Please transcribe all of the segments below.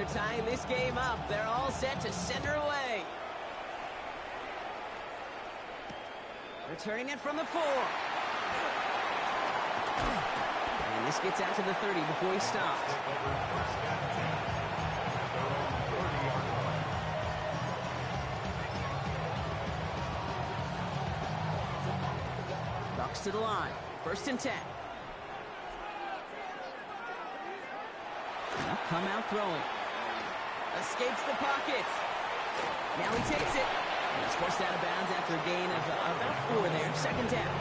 are tying this game up. They're all set to send her away. Returning it from the 4. And this gets out to the 30 before he stops. Bucks to the line. 1st and 10. Now come out throwing. Escapes the pocket. Now he takes it. He's forced out of bounds after a gain of about 4 there. 2nd down.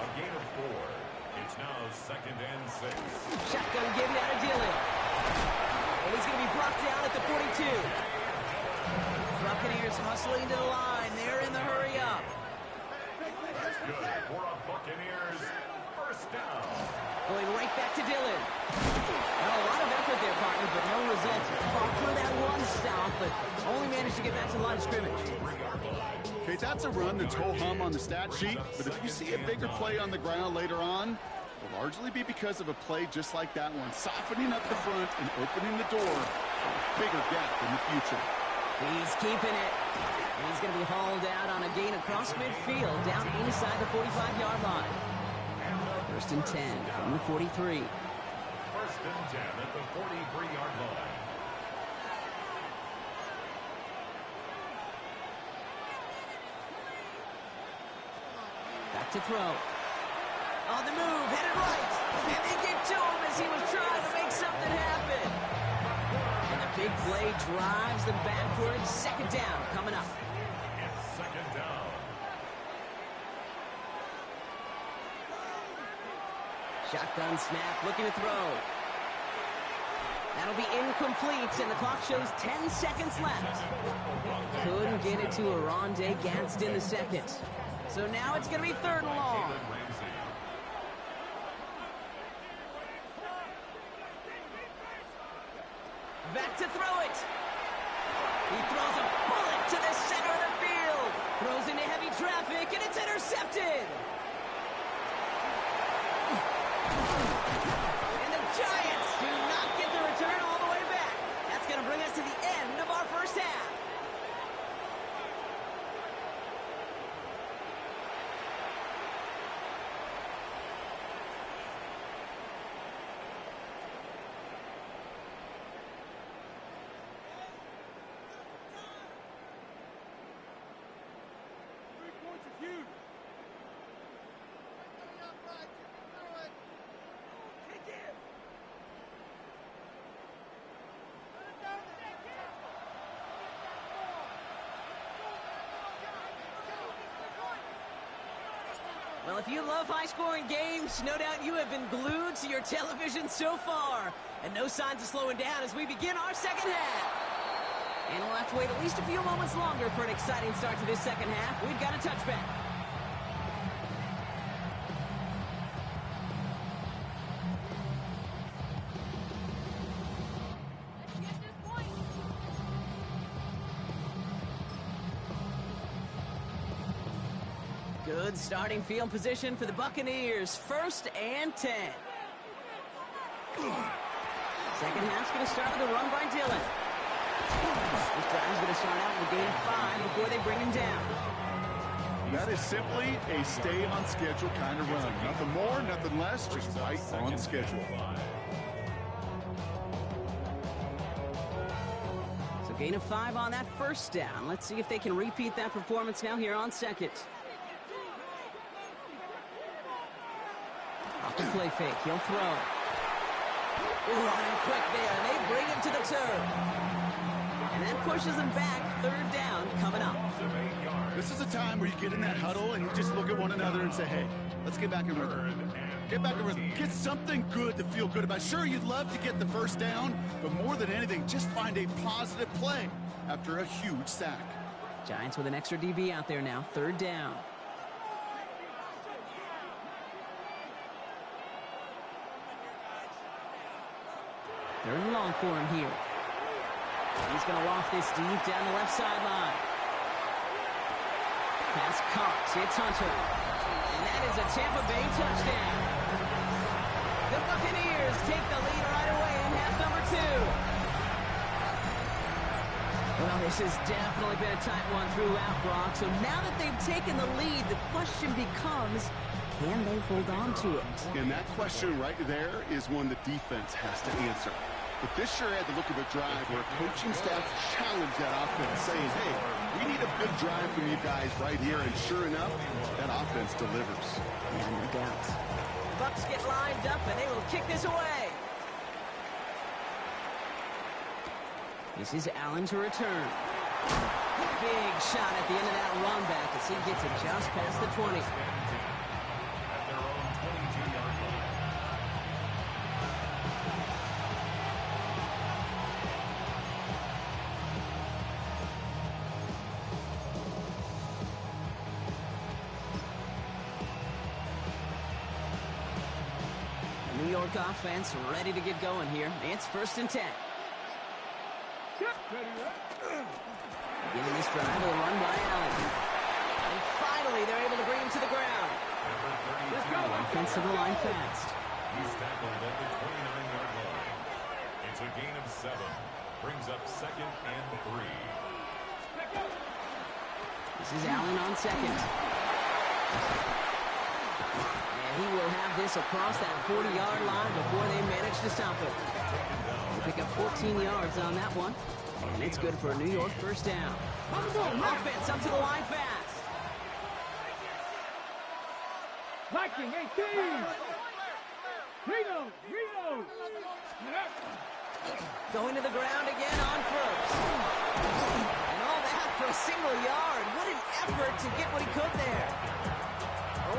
A gain of 4. It's now 2nd and 6. Shotgun given out of Dillon. And he's going to be brought down at the 42. Buccaneers hustling to the line. They're in the hurry up. That's good for a Buccaneers 1st down. Going right back to Dillon. Well, a lot of effort there, partner, but no results. Fought through that one stop, but only managed to get back to the line of scrimmage. Okay, that's a run that's ho-hum on the stat sheet, but if you see a bigger play on the ground later on, it'll largely be because of a play just like that one, softening up the front and opening the door for a bigger gap in the future. He's keeping it. He's going to be hauled out on a gain across midfield, down inside the 45-yard line. 1st and 10 from the 43. 1st and 10 at the 43-yard line. Back to throw. On the move, headed right. And they get to him as he was trying to make something happen. And the big play drives them backwards. 2nd down coming up. It's 2nd down. Shotgun snap, looking to throw. That'll be incomplete, and the clock shows 10 seconds left. Couldn't get it to Oronde Gadsden the second. So now it's going to be 3rd and long. Back to throw it. He throws a bullet to the center of the field. Throws into heavy traffic, and it's intercepted. And the Giants do not get the return all the way back. That's going to bring us to the end of our 1st half. Well, if you love high-scoring games, no doubt you have been glued to your television so far. And no signs of slowing down as we begin our 2nd half. And we'll have to wait at least a few moments longer for an exciting start to this 2nd half. We've got a touchback. Good starting field position for the Buccaneers. 1st and 10. 2nd half's going to start with a run by Dillon. This drive is going to start out with a gain of 5 before they bring him down. That is simply a stay-on-schedule kind of run. Nothing more, nothing less, just right on schedule. So gain of 5 on that 1st down. Let's see if they can repeat that performance now here on 2nd. Off the play fake, he'll throw. Running quick there, and they bring him to the turf. And that pushes him back. 3rd down coming up. This is a time where you get in that huddle and you just look at one another and say, hey, let's get back in rhythm. Get back in rhythm. Get something good to feel good about. Sure, you'd love to get the 1st down, but more than anything, just find a positive play after a huge sack. Giants with an extra DB out there now. 3rd down. They're in long for him here. He's going to loft this deep down the left sideline. Pass caught. It's Hunter. And that is a Tampa Bay touchdown. The Buccaneers take the lead right away in half number 2. Well, this has definitely been a tight one throughout, Brock. So now that they've taken the lead, the question becomes, can they hold on to it? And that question right there is one the defense has to answer. But this sure had the look of a drive where coaching staff challenged that offense, saying, hey, we need a big drive from you guys right here. And sure enough, that offense delivers. Yeah, no doubt. The Bucs get lined up, and they will kick this away. This is Allen to return. Big shot at the end of that run back as he gets it just past the 20. At their own 22-yard line. The New York offense ready to get going here. It's 1st and 10. Beginning this drive with a run by Allen. And finally, they're able to bring him to the ground. Offensive line fast. He's tackled at the 29-yard line. It's a gain of 7. Brings up 2nd and 3. This is Allen on 2nd. And he will have this across that 40-yard line before they manage to stop it. They pick up 14 yards on that one. And it's good for a New York 1st down. Offense up to the line fast. Viking 18! Reno! Going to the ground again on 1st. And all that for a single yard. What an effort to get what he could there.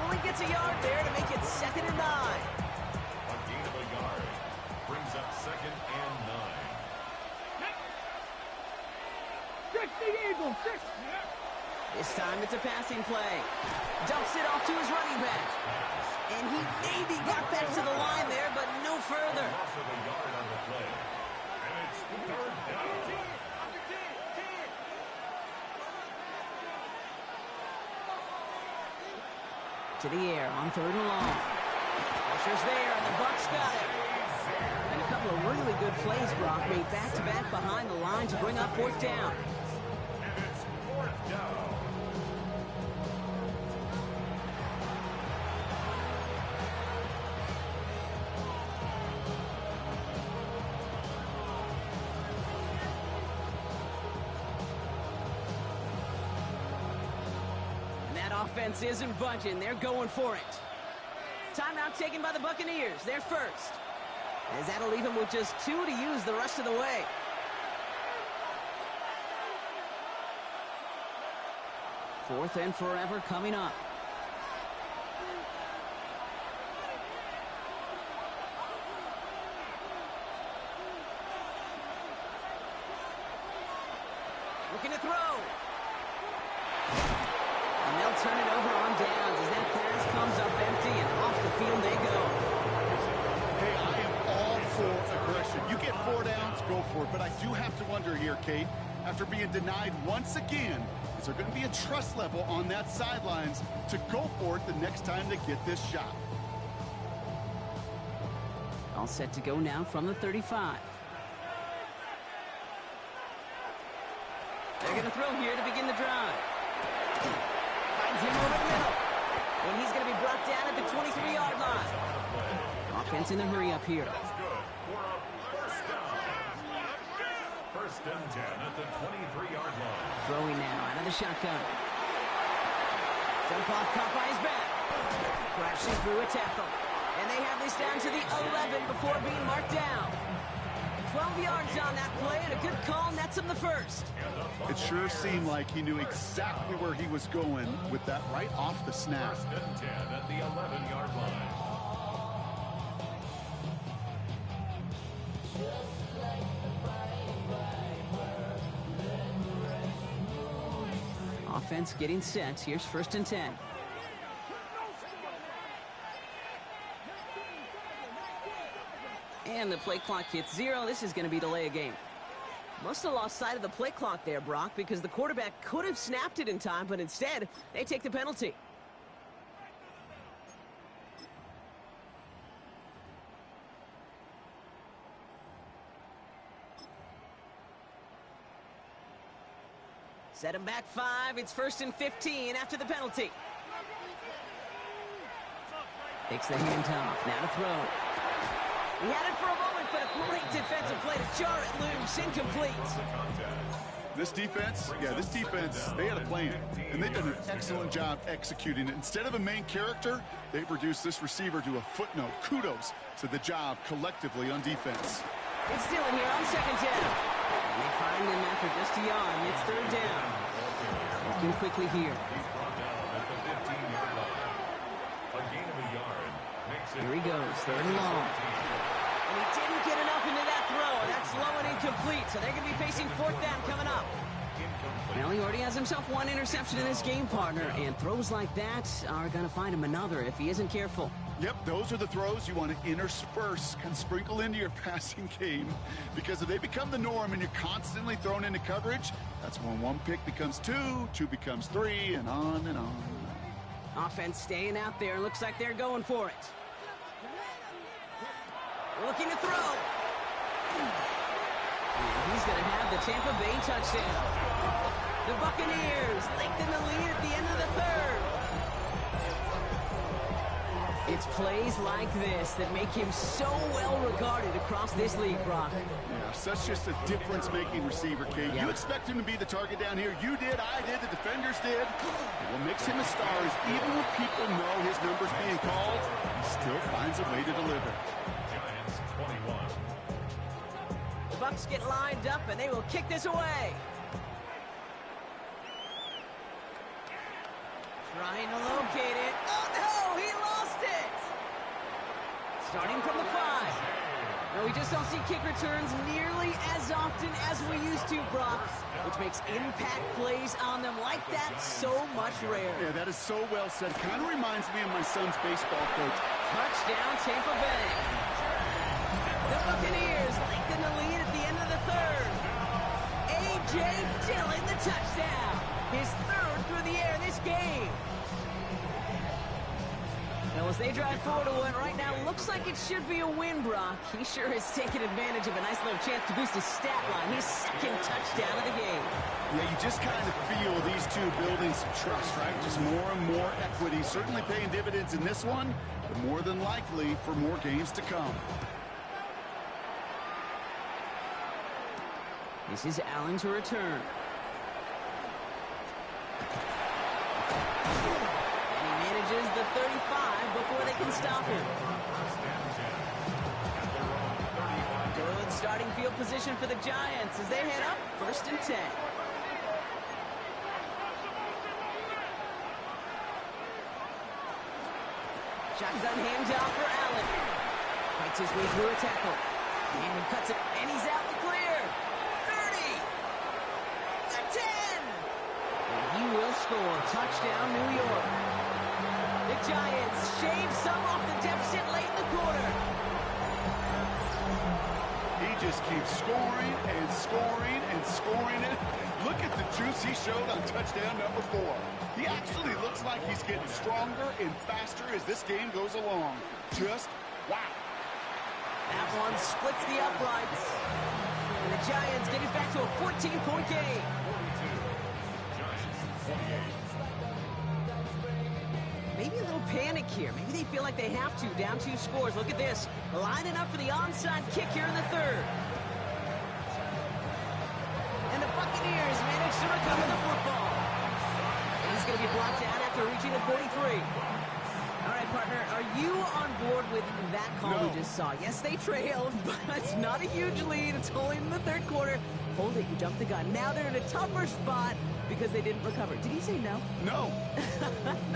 Only gets a yard there to make it 2nd and 9. A gain of a yard. Brings up 2nd and 9. This time it's a passing play. Dumps it off to his running back. And he maybe got back to the line there, but no further. Loss of a yard on the play. And it's 3rd down. To the air on 3rd and long. Pressure's there, and the Bucs got it. And a couple of really good plays, Brock, made back-to-back behind the line to bring up 4th down. And it's 4th down. Offense isn't budging. They're going for it. Timeout taken by the Buccaneers. They're first. As that'll leave them with just 2 to use the rest of the way. Fourth and forever coming up. Looking to throw. And they'll turn it over on downs as that pass comes up empty and off the field they go. Hey, I am all for aggression. You get 4 downs, go for it. But I do have to wonder here, Kate, after being denied once again, is there going to be a trust level on that sidelines to go for it the next time they get this shot? All set to go now from the 35. They're going to throw here to begin the drive. Finds him over the middle. And he's going to be brought down at the 23-yard line. Offense in a hurry up here. That's good for a 1st down. 1st and 10 at the 23-yard line. Throwing now out of the shotgun. Dump off caught by his back. Crashes through a tackle. And they have this down to the 11 before being marked down. 12 yards on that play, and a good call nets him the first. It sure seemed like he knew exactly where he was going with that right off the snap. 1st and 10 at the 11-yard line. Offense getting set. Here's 1st and 10. And the play clock hits 0. This is going to be delay a game. Must have lost sight of the play clock there, Brock, because the quarterback could have snapped it in time, but instead, they take the penalty. Set him back 5. It's 1st and 15 after the penalty. Takes the handoff. Now to throw. He had it for a moment, but a great defensive play to jar it loose. Incomplete. This defense, they had a plan, and they've done an excellent job executing it. Instead of a main character, they've reduced this receiver to a footnote. Kudos to the job collectively on defense. It's still in here on 2nd down. And they find him after just a yard. It's 3rd down. Looking quickly here. Here he goes, 3rd and long. And he didn't get enough into that throw. That's low and incomplete, so they're going to be facing 4th down coming up. Well, he already has himself 1 interception in this game, partner, and throws like that are going to find him another if he isn't careful. Yep, those are the throws you want to intersperse, kind of sprinkle into your passing game, because if they become the norm and you're constantly thrown into coverage, that's when 1 pick becomes 2, 2 becomes 3, and on and on. Offense staying out there. Looks like they're going for it. Looking to throw. And he's going to have the Tampa Bay touchdown. The Buccaneers lengthen the lead at the end of the 3rd. It's plays like this that make him so well regarded across this league, Brock. Yeah, such just a difference-making receiver, Kate. Yeah. You expect him to be the target down here. You did, I did, the defenders did. What makes him a star is even when people know his number's being called, he still finds a way to deliver. Giants 21. The Bucs get lined up, and they will kick this away. Trying to locate it. Oh, no! He lost it! Starting from the 5. No, we just don't see kick returns nearly as often as we used to, Brock, which makes impact plays on them like that so much rarer. Yeah, that is so well said. Kind of reminds me of my son's baseball coach. Touchdown, Tampa Bay. The Buccaneers lengthen the lead at the end of the 3rd. A.J. Dillon, the touchdown. His 3rd through the air this game. Well, as they drive forward to one right now, looks like it should be a win, Brock. He sure has taken advantage of a nice little chance to boost his stat line. His 2nd touchdown of the game. Yeah, you just kind of feel these two building some trust, right? Just more and more equity. Certainly paying dividends in this one, but more than likely for more games to come. This is Allen to return. And he manages the 35 before they can stop him. Good starting field position for the Giants as they head up 1st and 10. Shotgun handoff for Allen. Fights his way through a tackle. And he cuts it, and he's out the clear. 30. The 10. And he will score. Touchdown, New York. The Giants shave some off the deficit late in the quarter. He just keeps scoring and scoring and scoring it. Look at the juice he showed on touchdown number 4. He actually looks like he's getting stronger and faster as this game goes along. Just wow. That one splits the uprights. And the Giants get it back to a 14-point game. Maybe a little panic here. Maybe they feel like they have to. Down 2 scores. Look at this. Lining up for the onside kick here in the 3rd. And the Buccaneers manage to recover the football. And he's going to be blocked down after reaching the 43. All right, partner, are you on board with that call No. we just saw? Yes, they trailed, but it's not a huge lead. It's only in the 3rd quarter. Hold it, you jumped the gun. Now they're in a tougher spot because they didn't recover. Did he say no? No.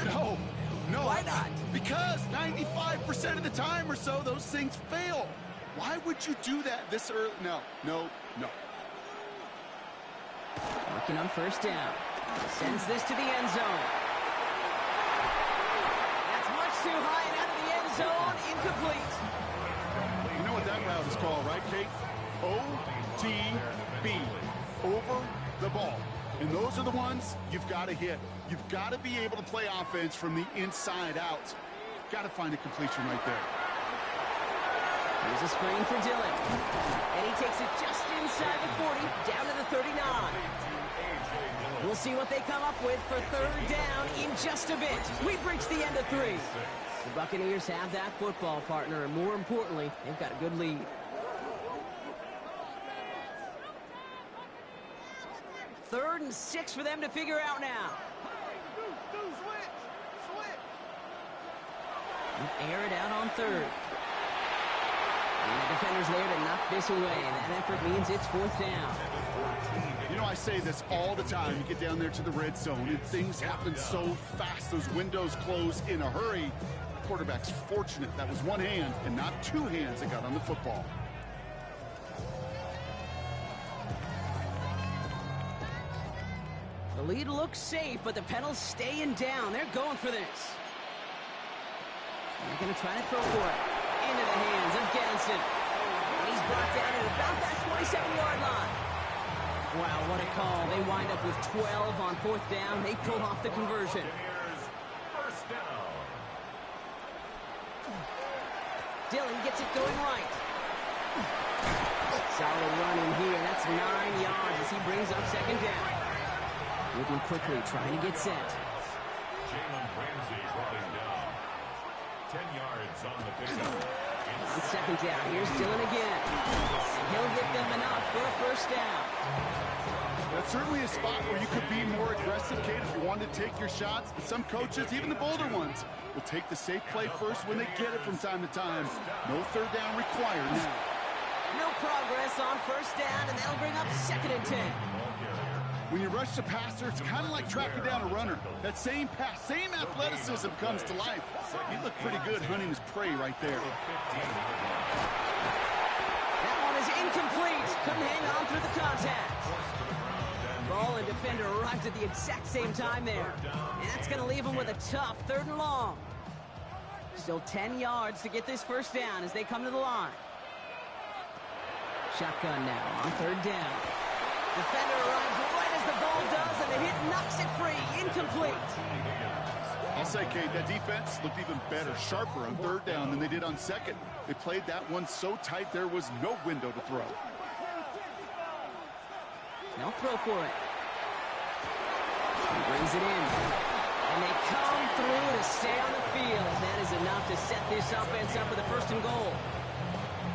No. No. Why not? Because 95% of the time or so, those things fail. Why would you do that this early? No. Working on 1st down. Sends this to the end zone. That's much too high and out of the end zone. Incomplete. You know what that route is called, right, Kate? OTB. Over the ball. And those are the ones you've got to hit. You've got to be able to play offense from the inside out. Got to find a completion right there. Here's a screen for Dillon. And he takes it just inside the 40, down to the 39. We'll see what they come up with for third down in just a bit. We've reached the end of 3. The Buccaneers have that football partner, and more importantly, they've got a good lead. Third and 6 for them to figure out now. Air it out on third. And the defender's there to knock this away. And that effort means it's 4th down. You know, I say this all the time. You get down there to the red zone, and things happen so fast. Those windows close in a hurry. The quarterback's fortunate that was one hand and not 2 hands that got on the football. The lead looks safe, but the pedals staying down. They're going for this. They're going to try to throw for it. Into the hands of Ganson. And he's brought down at about that 27-yard line. Wow, what a call. They wind up with 12 on 4th down. They pulled off the conversion. First down. Dillon gets it going right. Solid run in here. That's 9 yards as he brings up 2nd down. Moving quickly, trying to get set. Jalen Ramsey brought him down. 10 yards on the pickup. On 2nd down, here's Dillon again. And he'll get them enough for a 1st down. That's certainly a spot where you could be more aggressive, Kate, if you wanted to take your shots. But some coaches, even the bolder ones, will take the safe play first when they get it from time to time. No 3rd down required now. No progress on 1st down, and that'll bring up 2nd and 10. When you rush the passer, it's kind of like tracking down a runner. That same pass, same athleticism comes to life. He looked pretty good hunting his prey right there. That one is incomplete. Couldn't hang on through the contact. Ball and defender arrived at the exact same time there. And that's going to leave him with a tough 3rd and long. Still 10 yards to get this 1st down as they come to the line. Shotgun now on 3rd down. Defender arrives right as the ball does, and the hit knocks it free. Incomplete. I'll say, Kate, that defense looked even better, sharper on 3rd down than they did on 2nd. They played that one so tight there was no window to throw. They'll throw for it. He brings it in. And they come through to stay on the field. That is enough to set this offense up with a 1st and goal.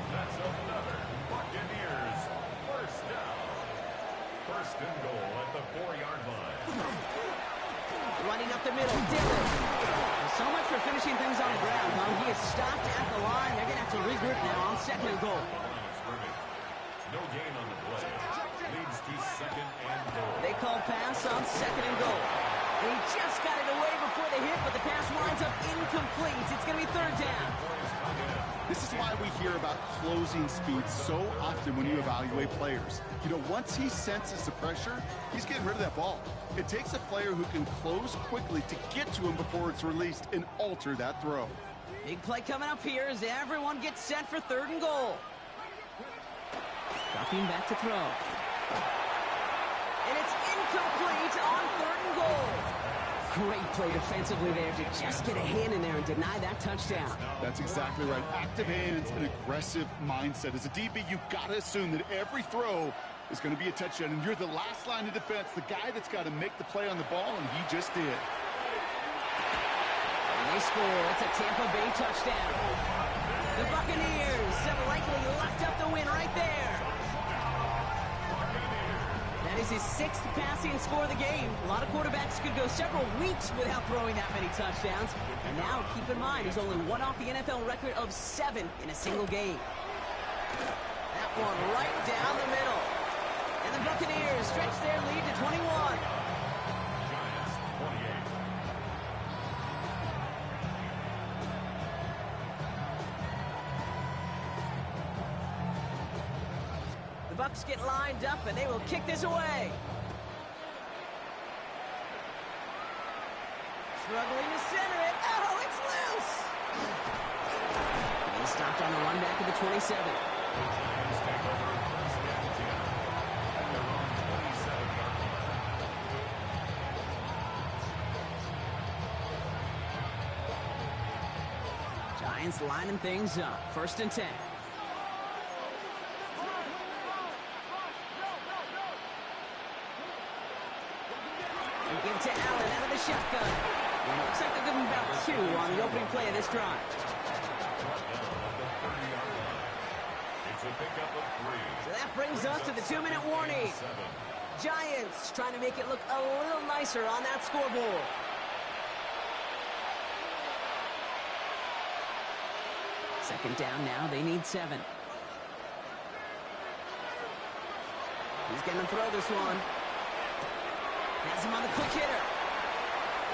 That's another Buccaneers 1st down. 1st and goal at the 4-yard line. Running up the middle, Dillon. So much for finishing things on the ground, huh? He is stopped at the line. They're going to have to regroup now on 2nd and goal. No gain on the play. Leads to 2nd and goal. They call pass on 2nd and goal. And he just got it away before the hit, but the pass winds up incomplete. It's going to be 3rd down. This is why we hear about closing speed so often when you evaluate players. You know, once he senses the pressure, he's getting rid of that ball. It takes a player who can close quickly to get to him before it's released and alter that throw. Big play coming up here as everyone gets set for 3rd and goal. Dropping back to throw. And it's incomplete on 3rd and goal. Great play defensively there to just get a hand in there and deny that touchdown. That's exactly right. Active hands and aggressive mindset. As a DB, you've got to assume that every throw is going to be a touchdown, and you're the last line of defense, the guy that's got to make the play on the ball, and he just did. And they score. It's a Tampa Bay touchdown. The Buccaneers have likely locked up the win right there. That is his 6th passing score of the game. A lot of quarterbacks could go several weeks without throwing that many touchdowns. And now, keep in mind, he's only one off the NFL record of 7 in a single game. That one right down the middle. And the Buccaneers stretch their lead to 21. Giants 28. The Bucs get lined up, and they will kick this away. Struggling to center it. Oh, it's loose! And he's stopped on the run back at the 27. Giants take over 1st and 10 at their own 27-yard line. Giants lining things up. 1st and 10. Give to Allen out of the shotgun. And it looks like they'll give him about 2 on the opening play of this drive. It's a pickup of 3. So that brings us to the 2-minute warning. Giants trying to make it look a little nicer on that scoreboard. Second down now. They need 7. He's going to throw this one. Has him on the quick hitter.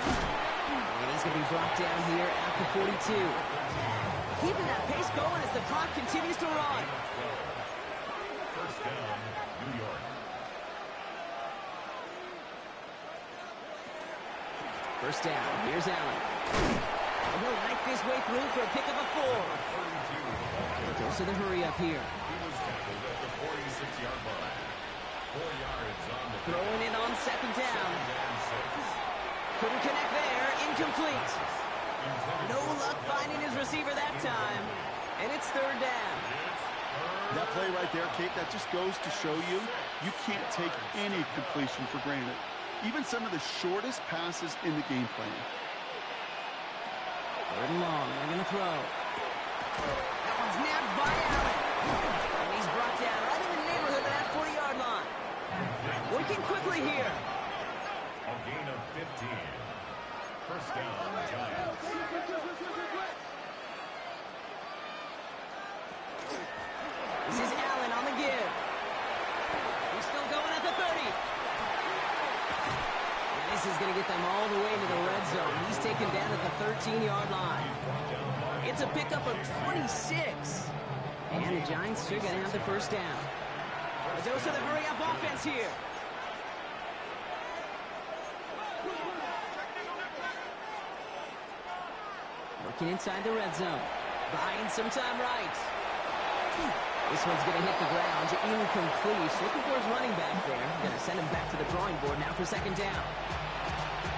And he's going to be brought down here at the 42. Keeping that pace going as the clock continues to run. First down, New York. First down. Here's Allen. And he'll knife his way through for a pickup of 4. Goes to the hurry up here. He was tackled at the 46-yard line. 4 yards on the Throwing it on second down. and 6. Couldn't connect there. Incomplete. No luck finding his receiver that time. And it's third down. That play right there, Kate, that just goes to show you, you can't take any completion for granted. Even some of the shortest passes in the game plan. Third and long. They're going to throw. That one's nabbed by Allen. And he's brought down right in the neighborhood of that 40-yard line. Working quickly here. A gain of 15. First down, Giants. This is Allen on the give. He's still going at the 30. And this is going to get them all the way into the red zone. He's taken down at the 13-yard line. It's a pickup of 26. And the Giants are going to have the first down. A dose of the hurry-up offense here. Working inside the red zone. Buying some time right. This one's going to hit the ground. Incomplete. Looking for his running back there. Going to send him back to the drawing board now for second down.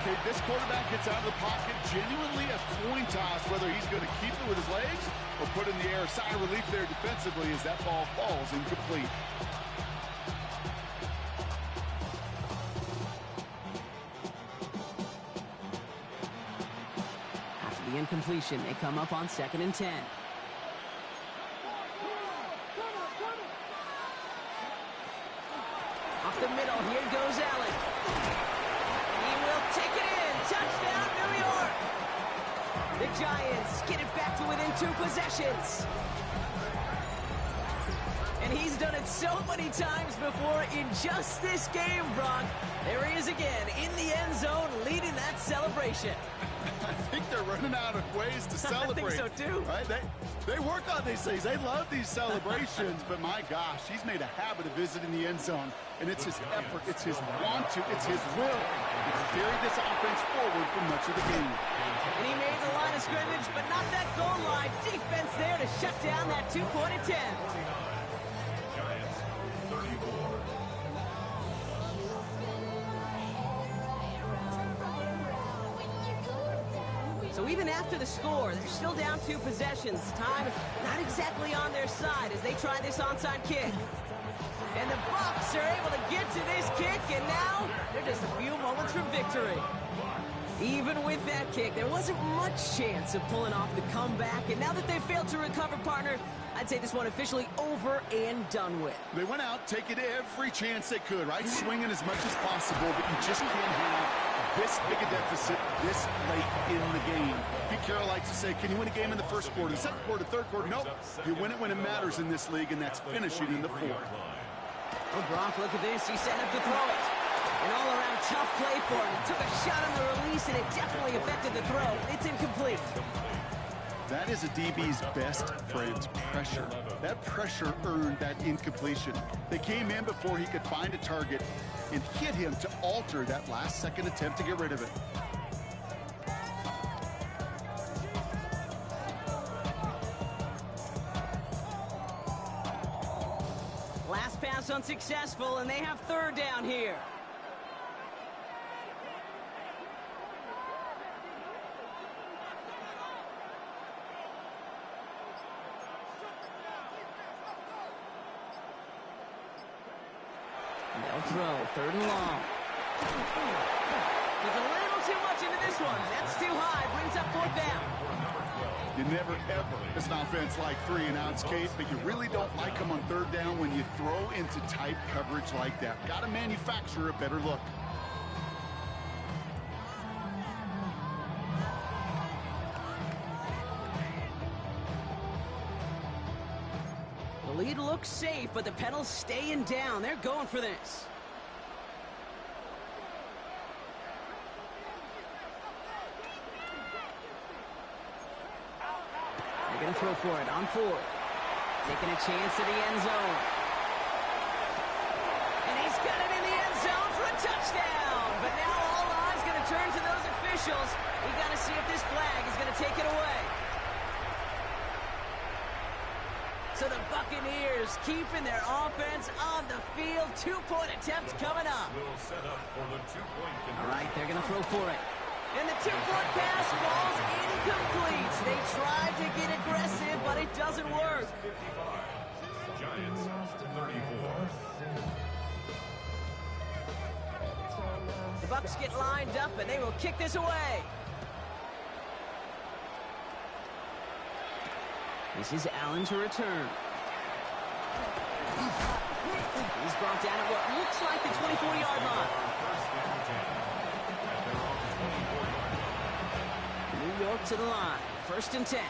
Okay, this quarterback gets out of the pocket. Genuinely a coin toss whether he's going to keep it with his legs or put in the air. Sigh of relief there defensively as that ball falls incomplete. After the incompletion, they come up on 2nd and 10. Off the middle, here goes Allen. He will take it in. Touchdown, New York. The Giants get it back to within 2 possessions. And he's done it so many times before in just this game, Brock. There he is again in the end zone leading that celebration. I think they're running out of ways to celebrate. I think so, too. Right? They work on these things. They love these celebrations, but my gosh, he's made a habit of visiting the end zone. And it's his effort, it's his want to, it's his will. He's carried this offense forward for much of the game. And he made the line of scrimmage, but not that goal line. Defense there to shut down that 2-point attempt. Giants, 34. So even after the score, they're still down 2 possessions. Time not exactly on their side as they try this onside kick. And the Bucs are able to get to this kick, and now they're just a few moments from victory. Even with that kick, there wasn't much chance of pulling off the comeback. And now that they failed to recover, partner, I'd say this one officially over and done with. They went out taking every chance they could, right? Swinging as much as possible, but you just can't have this big a deficit this late in the game. Pete Carroll likes to say, can you win a game in the first quarter, the second quarter, third quarter? Nope. You win it when it matters in this league, and that's finishing in the fourth. Oh, Brock, look at this. He set up to throw it. An all-around tough play for him. He took a shot on the release, and it definitely affected the throw. It's incomplete. That is a DB's best friend, pressure. That pressure earned that incompletion. They came in before he could find a target and hit him to alter that last-second attempt to get rid of it. Last pass unsuccessful, and they have third down here. They'll throw, third and long. this one. That's too high. Brings up 4th down. You never, ever, as an offense, like 3-and-outs, Kate, but you really don't like them on 3rd down when you throw into tight coverage like that. Got to manufacture a better look. The lead looks safe, but the pedal's staying down. They're going for this. They're going to throw for it on 4th. Taking a chance to the end zone. And he's got it in the end zone for a touchdown. But now all eyes going to turn to those officials. We got to see if this flag is going to take it away. So the Buccaneers keeping their offense on the field. 2-point attempt coming up. All right, they're going to throw for it. And the 2-point pass falls incomplete. They tried to get aggressive, but it doesn't work. Giants 34. The Bucs get lined up, and they will kick this away. This is Allen to return. He's brought down at what looks like the 24-yard line. New York to the line. 1st and 10.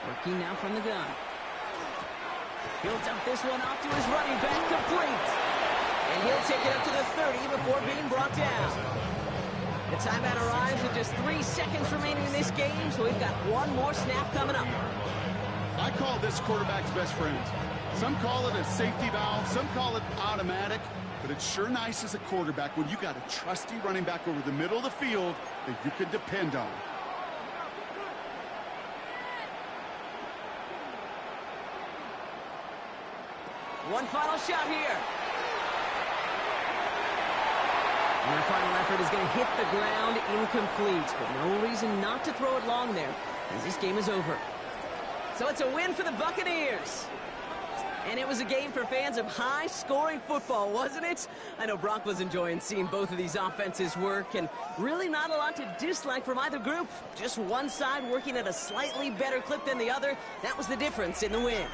Working now from the gun. He'll dump this one off to his running back, complete. And he'll take it up to the 30 before being brought down. The timeout arrives with just 3 seconds remaining in this game, so we've got one more snap coming up. I call this quarterback's best friend. Some call it a safety valve, some call it automatic, but it's sure nice as a quarterback when you got a trusty running back over the middle of the field that you can depend on. One final shot here. And their final effort is going to hit the ground incomplete, but no reason not to throw it long there, as this game is over. So it's a win for the Buccaneers. And it was a game for fans of high-scoring football, wasn't it? I know Brock was enjoying seeing both of these offenses work, and really not a lot to dislike from either group. Just one side working at a slightly better clip than the other. That was the difference in the win.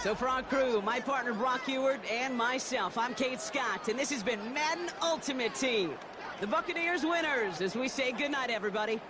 So for our crew, my partner Brock Huard, and myself, I'm Kate Scott, and this has been Madden Ultimate Team. The Buccaneers winners, as we say goodnight, everybody.